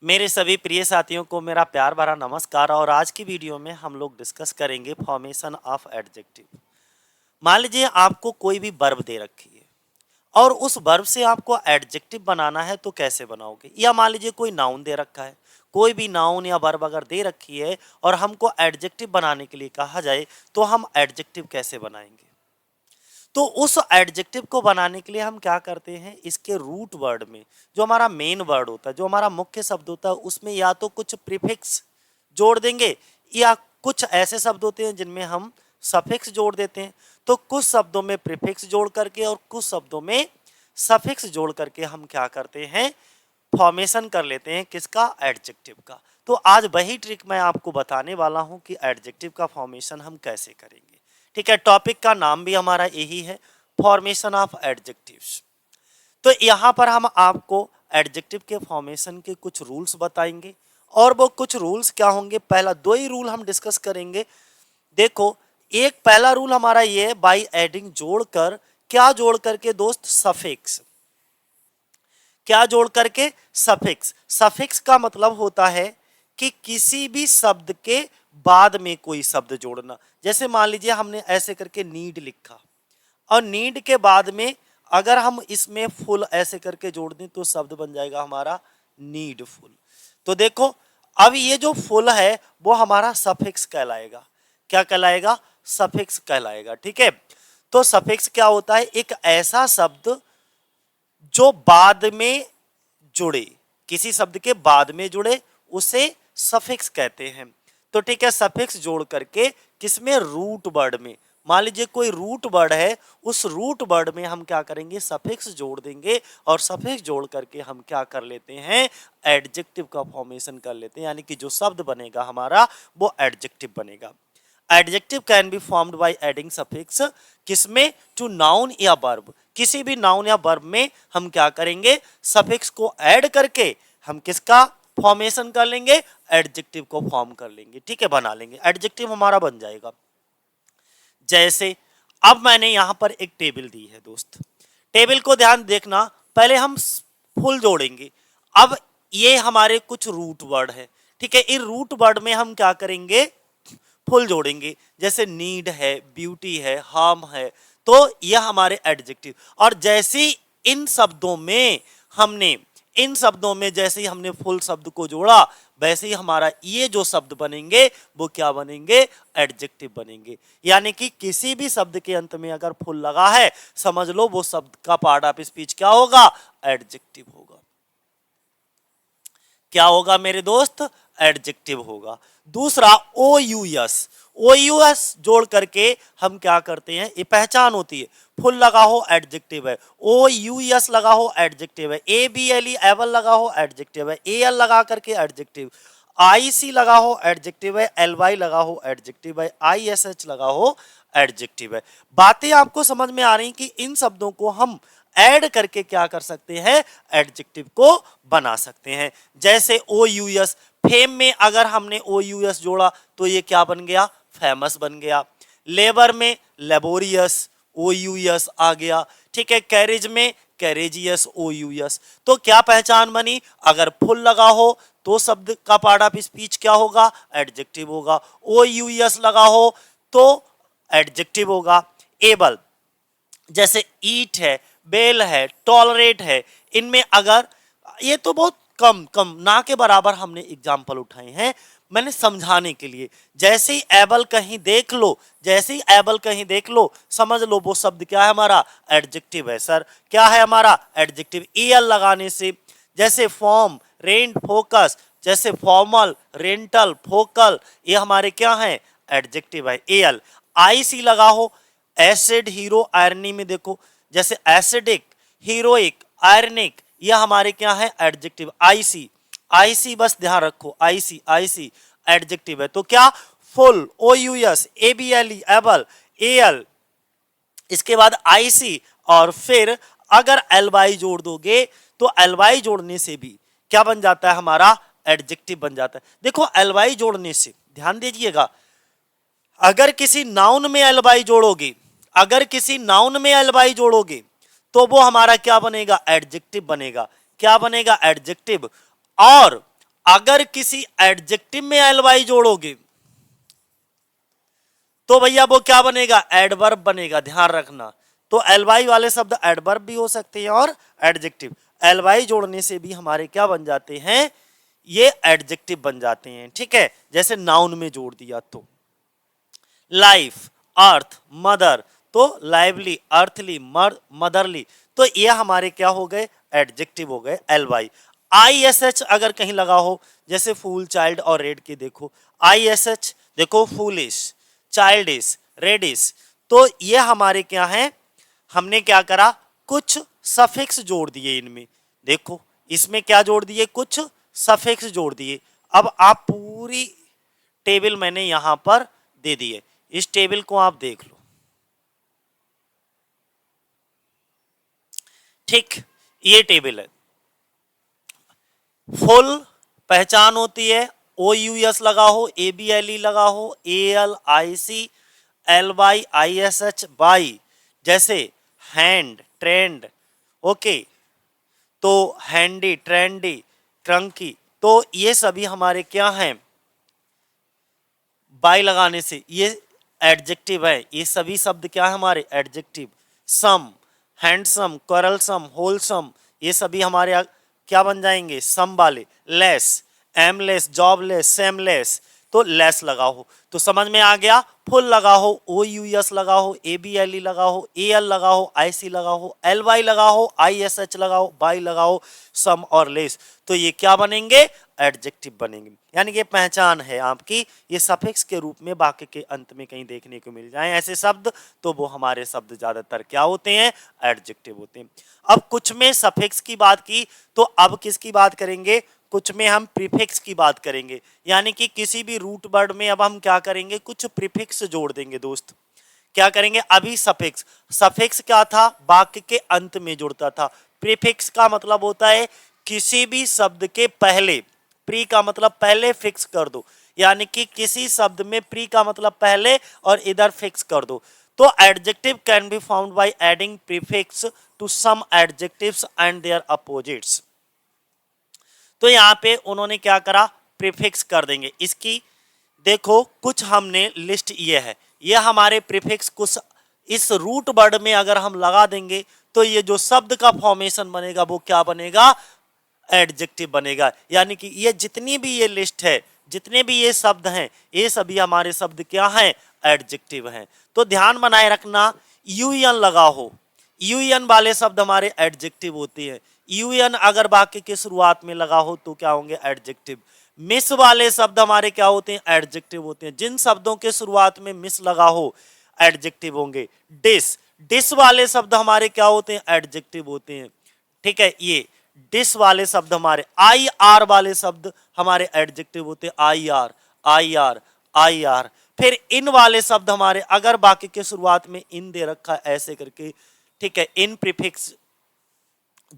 मेरे सभी प्रिय साथियों को मेरा प्यार भरा नमस्कार। और आज की वीडियो में हम लोग डिस्कस करेंगे फॉर्मेशन ऑफ एडजेक्टिव। मान लीजिए आपको कोई भी वर्ब दे रखी है और उस वर्ब से आपको एडजेक्टिव बनाना है, तो कैसे बनाओगे। या मान लीजिए कोई नाउन दे रखा है, कोई भी नाउन या वर्ब अगर दे रखी है और हमको एडजेक्टिव बनाने के लिए कहा जाए तो हम एडजेक्टिव कैसे बनाएंगे। तो उस एडजेक्टिव को बनाने के लिए हम क्या करते हैं, इसके रूट वर्ड में जो हमारा मेन वर्ड होता है, जो हमारा मुख्य शब्द होता है, उसमें या तो कुछ प्रीफिक्स जोड़ देंगे या कुछ ऐसे शब्द होते हैं जिनमें हम सफिक्स जोड़ देते हैं। तो कुछ शब्दों में प्रीफिक्स जोड़ करके और कुछ शब्दों में सफिक्स जोड़ करके हम क्या करते हैं, फॉर्मेशन कर लेते हैं किसका, एडजेक्टिव का। तो आज वही ट्रिक मैं आपको बताने वाला हूं कि एडजेक्टिव का फॉर्मेशन हम कैसे करेंगे। ठीक है, टॉपिक का नाम भी हमारा यही है, फॉर्मेशन ऑफ एडजेक्टिव्स। तो यहां पर हम आपको एडजेक्टिव के फॉर्मेशन के कुछ रूल्स बताएंगे। और वो कुछ रूल्स क्या होंगे, पहला दो ही रूल हम डिस्कस करेंगे। देखो, एक पहला रूल हमारा ये है, बाय एडिंग जोड़कर, क्या जोड़ करके दोस्त, सफिक्स। क्या जोड़ करके, सफिक्स। सफिक्स का मतलब होता है कि किसी भी शब्द के बाद में कोई शब्द जोड़ना। जैसे मान लीजिए हमने ऐसे करके नीड लिखा और नीड के बाद में अगर हम इसमें फुल ऐसे करके जोड़ दें तो शब्द बन जाएगा हमारा नीडफुल। तो देखो, अब ये जो फुल है वो हमारा सफिक्स कहलाएगा। क्या कहलाएगा, सफिक्स कहलाएगा। ठीक है, तो सफिक्स क्या होता है, एक ऐसा शब्द जो बाद में जुड़े, किसी शब्द के बाद में जुड़े, उसे सफिक्स कहते हैं। तो ठीक है, सफिक्स जोड़ करके किसमें, रूट वर्ड में। मान लीजिए कोई रूट वर्ड है, उस रूट वर्ड में हम क्या करेंगे, सफिक्स जोड़ देंगे और सफिक्स जोड़ करके हम क्या कर लेते हैं, एडजेक्टिव का फॉर्मेशन कर लेते हैं। यानी कि जो शब्द बनेगा हमारा वो एडजेक्टिव बनेगा। Adjective can be formed by adding suffix, किसमें, टू नाउन या वर्ब। किसी भी नाउन या वर्ब में हम क्या करेंगे, सफिक्स को ऐड करके हम किसका फॉर्मेशन कर लेंगे, एडजेक्टिव को फॉर्म कर लेंगे। ठीक है, बना लेंगे, एडजेक्टिव हमारा बन जाएगा। जैसे अब मैंने यहां पर एक टेबल दी है दोस्त, टेबल को ध्यान देखना, पहले हम फुल जोड़ेंगे। अब ये हमारे कुछ रूट वर्ड है। ठीक है, इन रूट वर्ड में हम क्या करेंगे, फुल जोड़ेंगे। जैसे नीड है, ब्यूटी है, हार्म है, तो यह हमारे एडजेक्टिव। और जैसे इन शब्दों में हमने, इन शब्दों में जैसे ही हमने फुल शब्द को जोड़ा, वैसे ही हमारा ये जो शब्द बनेंगे वो क्या बनेंगे, एडजेक्टिव बनेंगे। यानी कि किसी भी शब्द के अंत में अगर फुल लगा है, समझ लो वो शब्द का पार्ट ऑफ स्पीच क्या होगा, एडजेक्टिव होगा। क्या होगा मेरे दोस्त, एडजेक्टिव होगा। दूसरा, ओ यू एस। ओ यू एस जोड़ करके हम क्या करते हैं, ये पहचान होती है, फुल लगा हो एडजेक्टिव है, ओ यू एस लगा हो एडजेक्टिव है, A B L E able लगा हो एडजेक्टिव है, ए एल लगा करके एडजेक्टिव, आई सी लगा हो एडजेक्टिव है, एल वाई लगा हो एडजेक्टिव है, आई एस एच लगा हो एडजेक्टिव है। बातें आपको समझ में आ रही कि इन शब्दों को हम ऐड करके क्या कर सकते हैं, एडजेक्टिव को बना सकते हैं। जैसे ओ यू एस, फेम में अगर हमने ओ यू एस जोड़ा तो ये क्या बन गया, फेमस बन गया। लेबर में लेबोरियस, ओ यू एस आ गया। ठीक है, कैरेज में कैरेजियस, ओ यू एस। तो क्या पहचान बनी, अगर फुल लगा हो तो शब्द का पार्ट ऑफ स्पीच क्या होगा, एडजेक्टिव होगा। ओ यू एस लगा हो तो एडजेक्टिव होगा। एबल, जैसे ईट है, बेल है, टॉलरेट है, इनमें अगर, ये तो बहुत कम कम ना के बराबर हमने एग्जाम्पल उठाए हैं मैंने समझाने के लिए। जैसे ही एबल कहीं देख लो, जैसे ही एबल कहीं देख लो, समझ लो वो शब्द क्या है, हमारा एडजेक्टिव है। सर क्या है हमारा, एडजेक्टिव, ईएल लगाने से। जैसे फॉर्म, रेंट, फोकस, जैसे फॉर्मल, रेंटल, फोकल, ये हमारे क्या है, एडजेक्टिव है, एल। आईसी लगा हो, एसिड, हीरो, आयरनी में देखो, जैसे एसिडिक, हीरोइक, आयरनिक, यह हमारे क्या है, एडजेक्टिव। आईसी, आईसी बस ध्यान रखो, आईसी, आईसी एडजेक्टिव है। तो क्या, ful, O U S, A B L E able, A L, इसके बाद आईसी, और फिर अगर एल वाई जोड़ दोगे तो एल वाई जोड़ने से भी क्या बन जाता है, हमारा एडजेक्टिव बन जाता है। देखो एल वाई जोड़ने से ध्यान दीजिएगा, अगर किसी नाउन में एल वाई जोड़ोगे, अगर किसी नाउन में एल वाई जोड़ोगे तो वो हमारा क्या बनेगा, एडजेक्टिव बनेगा। क्या बनेगा, एडजेक्टिव। और अगर किसी एडजेक्टिव में एल वाई जोड़ोगे तो भैया वो क्या बनेगा, एडवर्ब बनेगा, ध्यान रखना। तो एल वाई वाले शब्द एडवर्ब भी हो सकते हैं और एडजेक्टिव। एल वाई जोड़ने से भी हमारे क्या बन जाते हैं, ये एडजेक्टिव बन जाते हैं, ठीक है। जैसे नाउन में जोड़ दिया तो लाइफ, अर्थ, मदर, तो लाइवली, अर्थली, मदरली, तो ये हमारे क्या हो गए, एडजेक्टिव हो गए L Y. I S H अगर कहीं लगा हो, जैसे फूल, चाइल्ड और रेड की देखो, आई एस एच देखो, फूलिश, चाइल्डिश, रेडिश, तो ये हमारे क्या है, हमने क्या करा, कुछ सफिक्स जोड़ दिए इनमें। देखो इसमें क्या जोड़ दिए, कुछ सफिक्स जोड़ दिए। अब आप पूरी टेबल मैंने यहां पर दे दी है, इस टेबल को आप देख लो, ठीक। ये टेबल है, फुल पहचान होती है, ओ यू एस लगा हो, ए बी एल ई लगा हो, A L I C L Y I S H by, जैसे हैंड, ट्रेंड, ओके, तो हैंडी, ट्रेंडी, क्रंकी, तो ये सभी हमारे क्या हैं, बाय लगाने से ये एडजेक्टिव है, ये सभी शब्द क्या है हमारे एडजेक्टिव। सम, हैंडसम, करलसम, होलसम, ये सभी हमारे क्या बन जाएंगे, सम वाले। लेस, एमलेस, जॉबलेस, सेमलेस, तो लेस लगा हो, तो समझ में आ गया। फुल लगा हो, ओ यू एस लगा हो, ए बी एल ई लगा हो, ए एल लगा हो, आई सी लगा हो, एल वाई लगा हो, आई एस एच लगा हो, बाई लगा हो, सम और लेस, तो ये क्या बनेंगे, एडजेक्टिव बनेंगे। यानी कि पहचान है आपकी, ये सफिक्स के रूप में वाक्य के अंत में कहीं देखने को मिल जाए ऐसे शब्द, तो वो हमारे शब्द ज्यादातर क्या होते हैं, एडजेक्टिव होते हैं। अब कुछ में सफिक्स की बात की, तो अब किसकी बात करेंगे, कुछ में हम प्रीफिक्स की बात करेंगे। यानी कि किसी भी रूट वर्ड में अब हम क्या करेंगे, कुछ प्रीफिक्स जोड़ देंगे दोस्त। क्या करेंगे, अभी सफिक्स, सफिक्स क्या था, वाक्य के अंत में जुड़ता था। प्रीफिक्स का मतलब होता है किसी भी शब्द के पहले, प्री का मतलब पहले फिक्स कर दो, यानी कि किसी शब्द में प्री का मतलब पहले और इधर फिक्स कर दो। तो adjective can be found by adding prefix to some adjectives and their opposites. तो यहाँ पे उन्होंने क्या करा, प्रीफिक्स कर देंगे। इसकी देखो कुछ हमने लिस्ट ये है, ये हमारे प्रीफिक्स कुछ इस रूट वर्ड में अगर हम लगा देंगे तो ये जो शब्द का फॉर्मेशन बनेगा वो क्या बनेगा, एडजेक्टिव बनेगा। यानी कि ये जितनी भी ये लिस्ट है, जितने भी ये शब्द हैं, ये सभी हमारे शब्द क्या हैं, एडजेक्टिव हैं। तो ध्यान बनाए रखना, यूएन लगा हो, यूएन वाले शब्द हमारे एडजेक्टिव होते हैं। यूएन अगर वाक्य के शुरुआत में लगा हो तो क्या होंगे, एडजेक्टिव। मिस वाले शब्द हमारे क्या होते हैं, एडजेक्टिव होते हैं। जिन शब्दों के शुरुआत में मिस लगा हो एडजेक्टिव होंगे। डिस, डिस वाले शब्द हमारे क्या होते हैं, एडजेक्टिव होते हैं, ठीक है। ये डिस वाले शब्द हमारे, आई आर वाले शब्द हमारे एडजेक्टिव होते हैं, I R, I R, I R. फिर इन वाले शब्द हमारे, अगर वाक्य के शुरुआत में इन दे रखा है ऐसे करके, ठीक है, इन प्रीफिक्स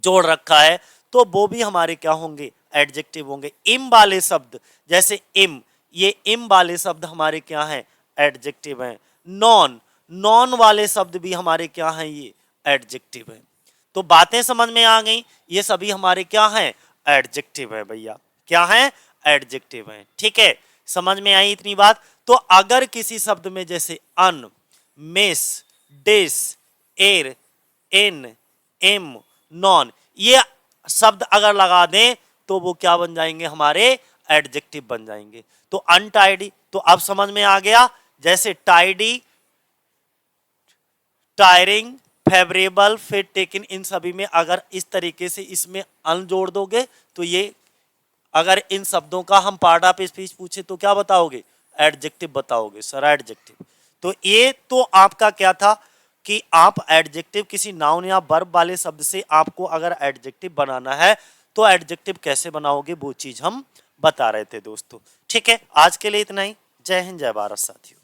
जोड़ रखा है, तो वो भी हमारे क्या होंगे, एडजेक्टिव होंगे। इम वाले शब्द, जैसे इम, ये इम वाले शब्द हमारे क्या हैं, एडजेक्टिव हैं। नॉन, नॉन वाले शब्द भी हमारे क्या हैं, ये एडजेक्टिव हैं। तो बातें समझ में आ गई, ये सभी हमारे क्या हैं, एडजेक्टिव है भैया, क्या है, एडजेक्टिव है, ठीक है। समझ में आई इतनी बात। तो अगर किसी शब्द में जैसे अन, मिस, डिस, एर, इन, एम, नॉन, ये शब्द अगर लगा दें तो वो क्या बन जाएंगे, हमारे एडजेक्टिव बन जाएंगे। तो अनटाइडी, तो अब समझ में आ गया, जैसे tidy, tiring, favourable, fit, taken, इन सभी में अगर इस तरीके से इसमें अन जोड़ दोगे तो ये, अगर इन शब्दों का हम पार्ट ऑफ स्पीच पूछे तो क्या बताओगे, एडजेक्टिव बताओगे सर, एडजेक्टिव। तो ये तो आपका क्या था कि आप एडजेक्टिव किसी नाउन या वर्ब वाले शब्द से आपको अगर एडजेक्टिव बनाना है तो एडजेक्टिव कैसे बनाओगे वो चीज हम बता रहे थे दोस्तों, ठीक है। आज के लिए इतना ही। जय हिंद, जय भारत साथियों।